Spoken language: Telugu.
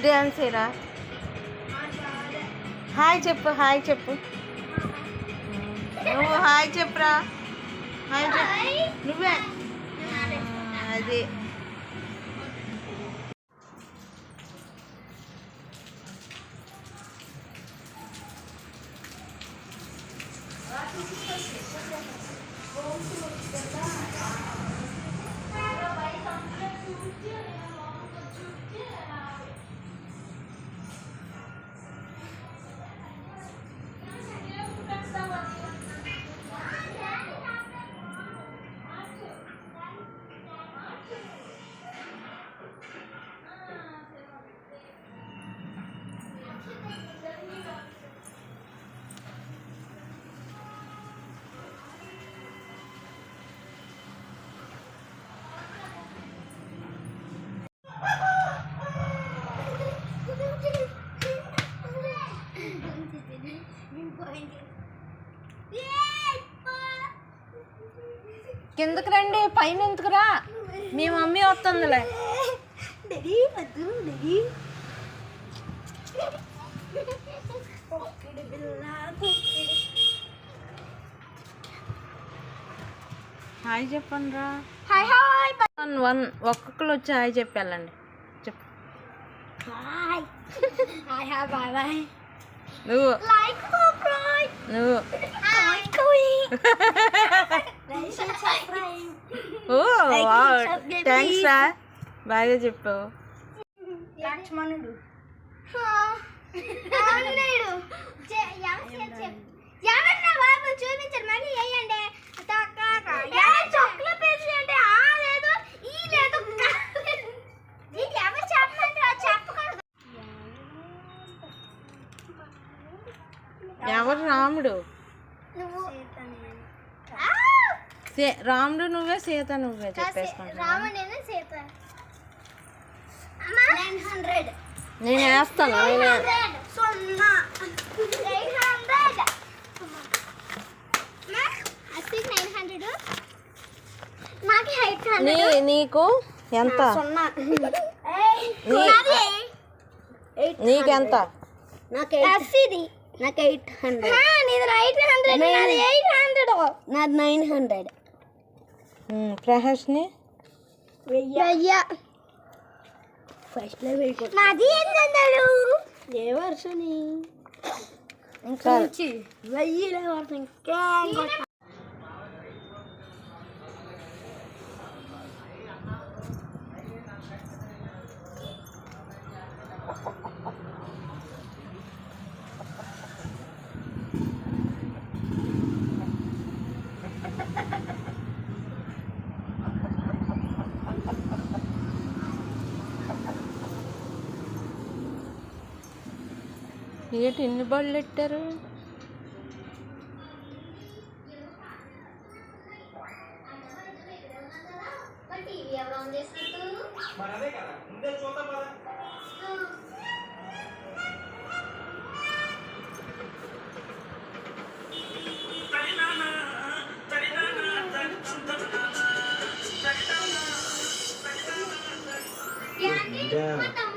డ్యాన్స్ ఏరా. హాయ్ చెప్పు, హాయ్ చెప్పు. నువ్వు హాయ్ చెప్పురా. హాయ్ చెప్పు నువ్వే. అది కిందకి రండి, పైన ఎందుకురా, మీ మమ్మీ వస్తుందిలే. హాయ్ చెప్పండి రా. Hi hi. ఒక్కొక్కరు వచ్చి హాయ్ చెప్పి వెళ్ళండి. చెప్పు. Hi hi hi bye bye. నువ్వు లైక్ సబ్స్క్రైబ్. నువ్వు థ్యాంక్స్ రా, బాగా చెప్పావు. లక్ష్మణుడు చూపించారు మళ్ళీ వేయండి. చొక్కల పేజీ అంటే ఆ లేదు ఈ లేదు ఇది ఎవరు చెప్పమంటారు చెప్పకూడదు. ఎవరు? రాముడు. రాముడు నువ్వే, సీత నువ్వే చెప్పేసుకుంటా. రాముడేనా సీత? నేను వేస్తాను. నీకు ఎంత? నీకెంత? నాకు 800. నాది 900. ప్రహస్ని నాది 800. ఏ వర్షని ఇంకా 1000 వర్షం ఇంకా. ఏంటి ఎన్ని బళ్ళు పెట్టారు? Yeah.